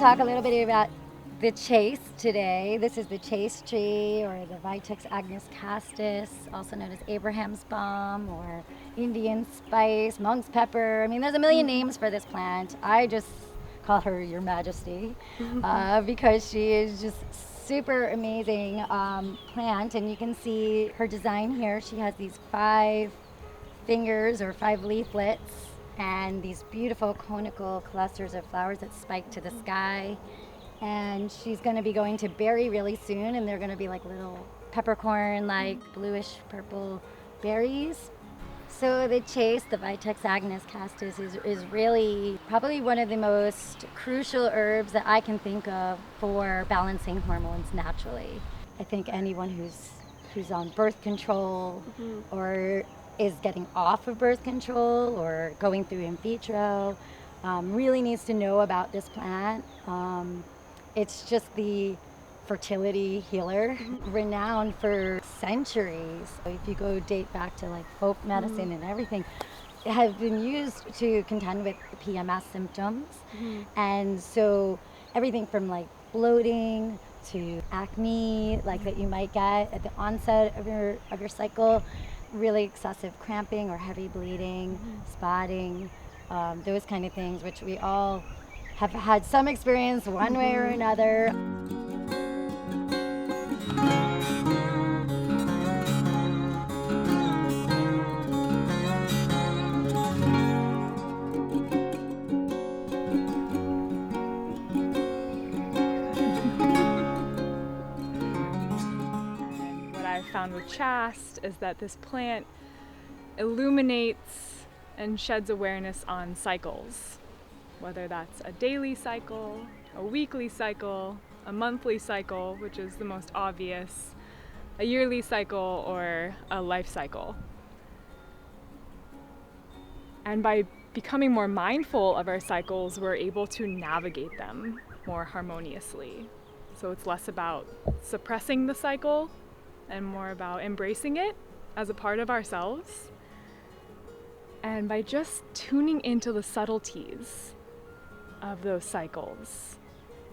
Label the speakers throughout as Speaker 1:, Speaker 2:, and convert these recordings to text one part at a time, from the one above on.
Speaker 1: talk a little bit about the Chaste today. This is the Chaste tree, or the Vitex Agnus-Castus, also known as Abraham's balm or Indian spice, monk's pepper. I mean, there's a million names for this plant. I just call her Your Majesty because she is just super amazing plant. And you can see her design here. She has these 5 fingers or 5 leaflets and these beautiful conical clusters of flowers that spike to the sky. And she's going to be going to berry really soon, and they're going to be like little peppercorn, like bluish purple berries. So the Chaste, the Vitex Agnus-Castus, is really probably one of the most crucial herbs that I can think of for balancing hormones naturally. I think anyone who's on birth control or is getting off of birth control or going through in vitro really needs to know about this plant. It's just the fertility healer, renowned for centuries. If you go date back to like folk medicine and everything, it has been used to contend with PMS symptoms. And so everything from like bloating to acne, like that you might get at the onset of your cycle, really excessive cramping or heavy bleeding, spotting, those kind of things, which we all have had some experience one way or another.
Speaker 2: What I've found with Chaste is that this plant illuminates and sheds awareness on cycles. Whether that's a daily cycle, a weekly cycle, a monthly cycle, which is the most obvious, a yearly cycle, or a life cycle. And by becoming more mindful of our cycles, we're able to navigate them more harmoniously. So it's less about suppressing the cycle and more about embracing it as a part of ourselves. And by just tuning into the subtleties of those cycles,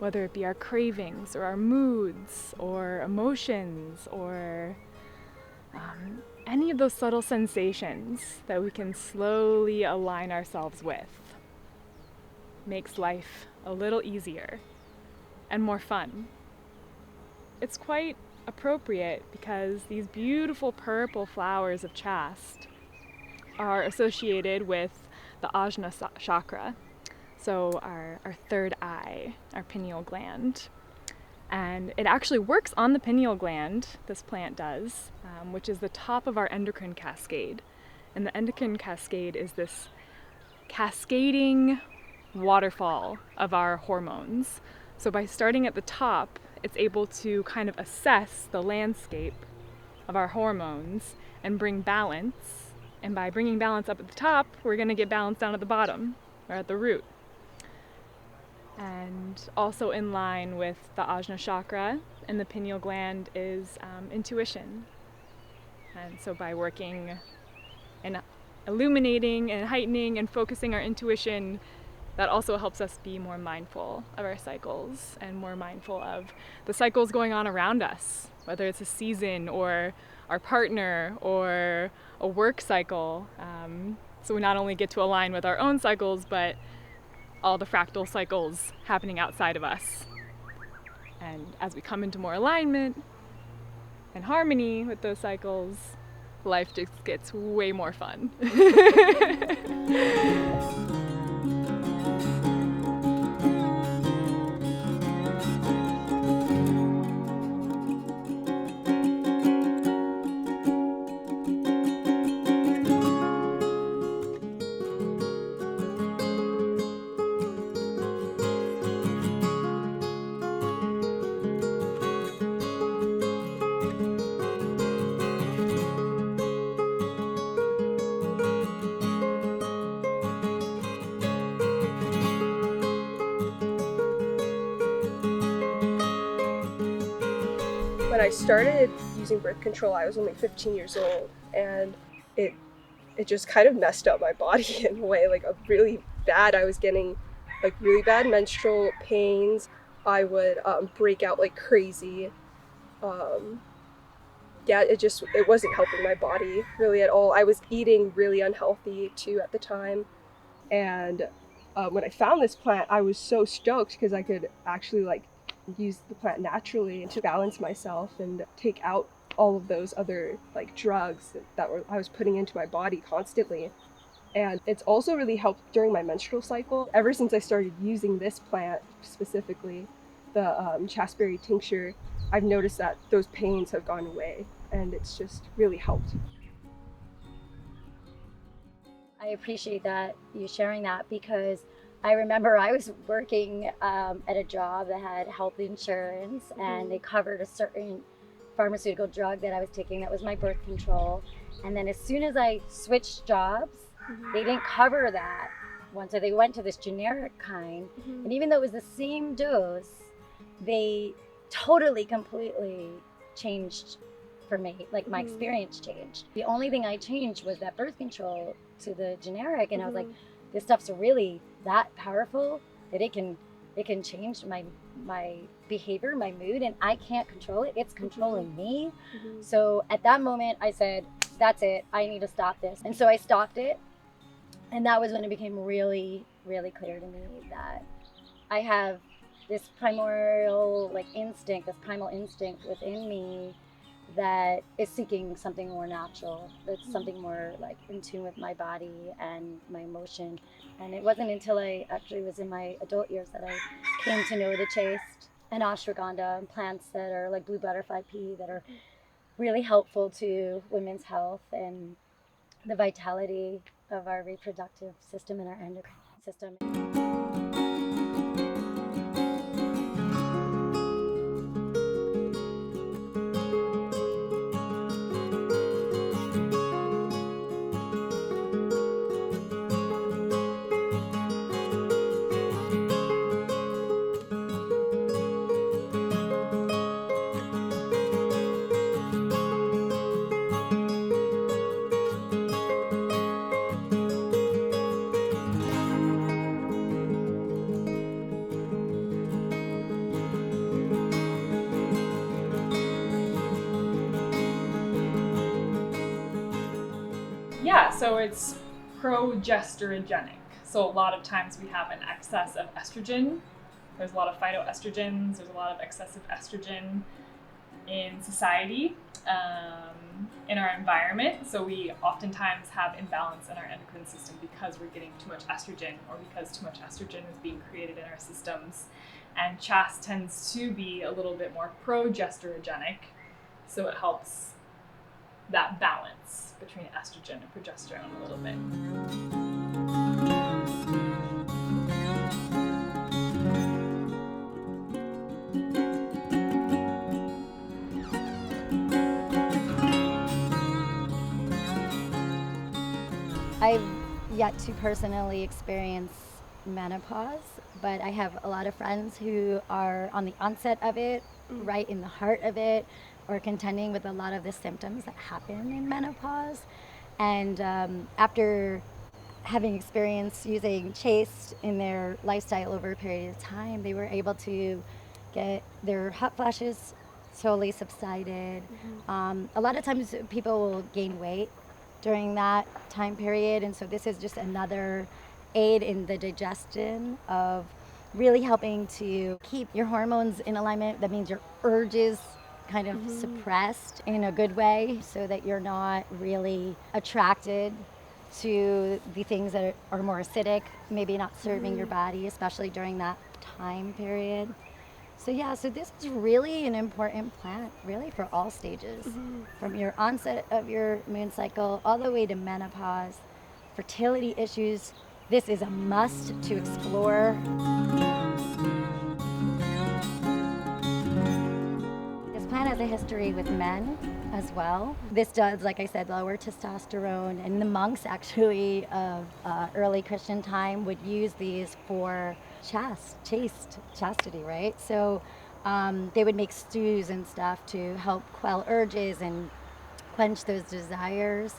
Speaker 2: whether it be our cravings or our moods or emotions or any of those subtle sensations that we can slowly align ourselves with, makes life a little easier and more fun. It's quite appropriate because these beautiful purple flowers of Chaste are associated with the Ajna chakra. So our third eye, our pineal gland. And it actually works on the pineal gland, this plant does, which is the top of our endocrine cascade. And the endocrine cascade is this cascading waterfall of our hormones. So by starting at the top, it's able to kind of assess the landscape of our hormones and bring balance. And by bringing balance up at the top, we're going to get balance down at the bottom or at the root. And also in line with the Ajna chakra and the pineal gland is intuition. And so by working and illuminating and heightening and focusing our intuition, that also helps us be more mindful of our cycles and more mindful of the cycles going on around us, whether it's a season or our partner or a work cycle. So we not only get to align with our own cycles, but all the fractal cycles happening outside of us. And as we come into more alignment and harmony with those cycles, life just gets way more fun.
Speaker 3: When I started using birth control, I was only 15 years old, and it just kind of messed up my body in a way, like a really bad. I was getting like really bad menstrual pains. I would break out like crazy. Yeah, it wasn't helping my body really at all. I was eating really unhealthy too at the time. And when I found this plant, I was so stoked because I could actually like use the plant naturally and to balance myself and take out all of those other like drugs that I was putting into my body constantly. And it's also really helped during my menstrual cycle. Ever since I started using this plant specifically, the chaste tincture, I've noticed that those pains have gone away, and it's just really helped.
Speaker 1: I appreciate that you sharing that because I remember I was working at a job that had health insurance and they covered a certain pharmaceutical drug that I was taking that was my birth control. And then as soon as I switched jobs, they didn't cover that one. So they went to this generic kind. And even though it was the same dose, they totally, completely changed for me. Like my experience changed. The only thing I changed was that birth control to the generic, and I was like, this stuff's really that powerful that it can change my behavior, my mood, and I can't control it. It's controlling me. So at that moment I said, that's it, I need to stop this. And so I stopped it, and that was when it became really, really clear to me that I have this primordial this primal instinct within me that is seeking something more natural, that's something more like in tune with my body and my emotion. And it wasn't until I actually was in my adult years that I came to know the chaste and ashwagandha and plants that are like blue butterfly pea that are really helpful to women's health and the vitality of our reproductive system and our endocrine system.
Speaker 2: Yeah, so it's progesterogenic. So a lot of times we have an excess of estrogen. There's a lot of phytoestrogens. There's a lot of excessive estrogen in society, in our environment. So we oftentimes have imbalance in our endocrine system because we're getting too much estrogen or because too much estrogen is being created in our systems. And Chaste tends to be a little bit more progesterogenic. So it helps that balance between estrogen and progesterone a little bit.
Speaker 1: I've yet to personally experience menopause, but I have a lot of friends who are on the onset of it, right in the heart of it, or contending with a lot of the symptoms that happen in menopause. And after having experience using Chaste in their lifestyle over a period of time, they were able to get their hot flashes slowly subsided. A lot of times people will gain weight during that time period, and so this is just another aid in the digestion of really helping to keep your hormones in alignment. That means your urges kind of suppressed in a good way so that you're not really attracted to the things that are more acidic, maybe not serving your body, especially during that time period. So yeah, so this is really an important plant, really for all stages, from your onset of your moon cycle all the way to menopause, fertility issues. This is a must to explore. This plant has a history with men as well. This does, like I said, lower testosterone, and the monks actually of early Christian time would use these for chaste chastity, right? So they would make stews and stuff to help quell urges and quench those desires.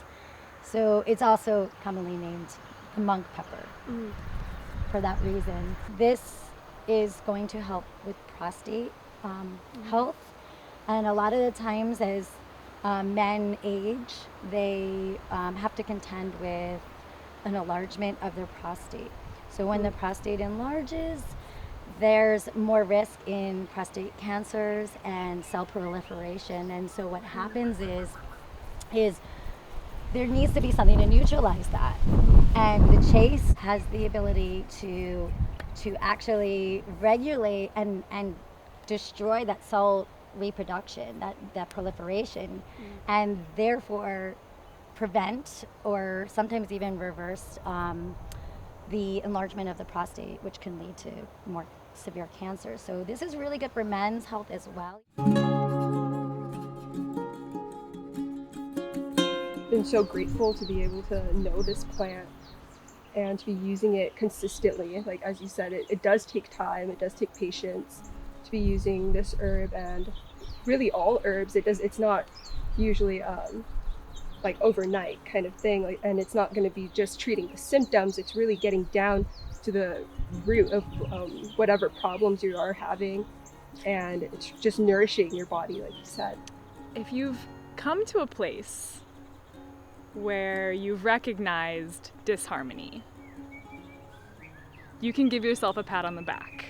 Speaker 1: So it's also commonly named the monk pepper. for that reason. This is going to help with prostate health. And a lot of the times as men age, they have to contend with an enlargement of their prostate. So when the prostate enlarges, there's more risk in prostate cancers and cell proliferation. And so what happens is there needs to be something to neutralize that. And the Chaste has the ability to actually regulate and destroy that cell reproduction, that proliferation, and therefore prevent or sometimes even reverse the enlargement of the prostate, which can lead to more severe cancer. So this is really good for men's health as well.
Speaker 3: Been so grateful to be able to know this plant and to be using it consistently. Like as you said, it does take time, it does take patience to be using this herb, and really all herbs. It's not usually like overnight kind of thing, like, and it's not going to be just treating the symptoms. It's really getting down to the root of whatever problems you are having, and it's just nourishing your body, like you said.
Speaker 2: If you've come to a place where you've recognized disharmony, you can give yourself a pat on the back,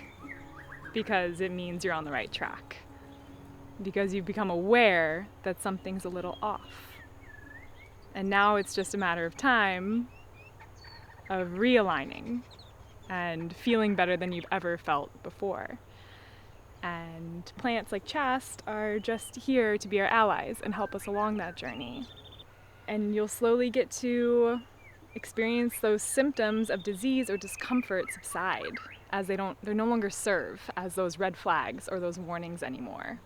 Speaker 2: because it means you're on the right track, because you've become aware that something's a little off. And now it's just a matter of time of realigning and feeling better than you've ever felt before. And plants like Chaste are just here to be our allies and help us along that journey. And you'll slowly get to experience those symptoms of disease or discomfort subside, as they no longer serve as those red flags or those warnings anymore.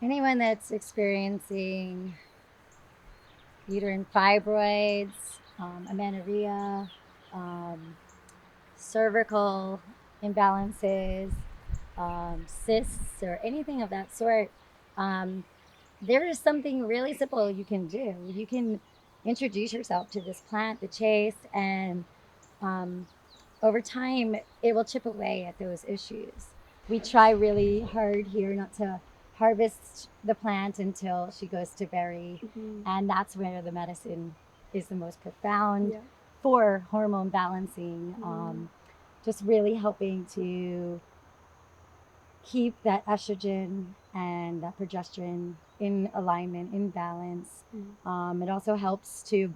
Speaker 1: Anyone that's experiencing uterine fibroids, amenorrhea, cervical imbalances, cysts, or anything of that sort, there is something really simple you can do. You can introduce yourself to this plant, the Chaste, and over time, it will chip away at those issues. We try really hard here not to harvest the plant until she goes to berry, and that's where the medicine is the most profound for hormone balancing, just really helping to keep that estrogen and that progesterone in alignment, in balance. It also helps to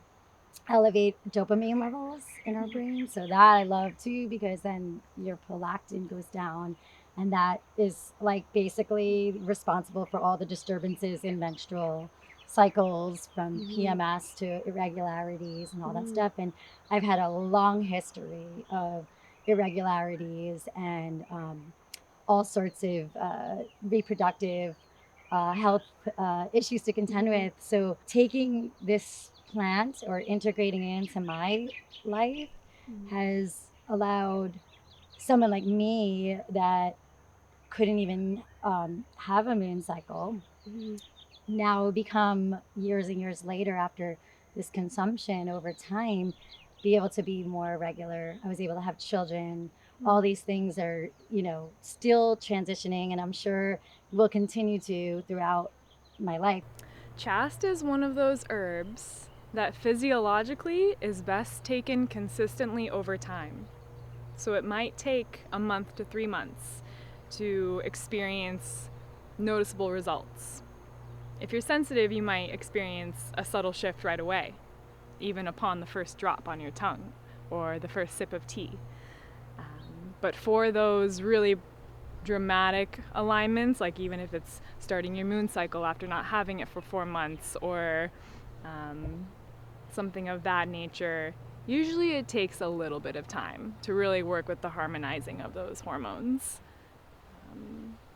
Speaker 1: elevate dopamine levels in our brain, so that I love too, because then your prolactin goes down, and that is like basically responsible for all the disturbances in menstrual cycles, from PMS to irregularities and all that stuff. And I've had a long history of irregularities and all sorts of reproductive health issues to contend with. So taking this plant or integrating it into my life has allowed someone like me that couldn't even have a moon cycle now become, years and years later after this consumption over time, be able to be more regular. I was able to have children. All these things are, still transitioning, and I'm sure will continue to throughout my life.
Speaker 2: Chaste is one of those herbs that physiologically is best taken consistently over time. So it might take a month to 3 months to experience noticeable results. If you're sensitive, you might experience a subtle shift right away, even upon the first drop on your tongue or the first sip of tea. But for those really dramatic alignments, like even if it's starting your moon cycle after not having it for 4 months or something of that nature, usually it takes a little bit of time to really work with the harmonizing of those hormones.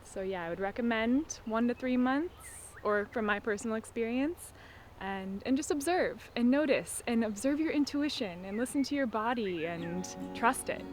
Speaker 2: So yeah, I would recommend 1 to 3 months, or from my personal experience, and just observe and notice and observe your intuition and listen to your body and trust it.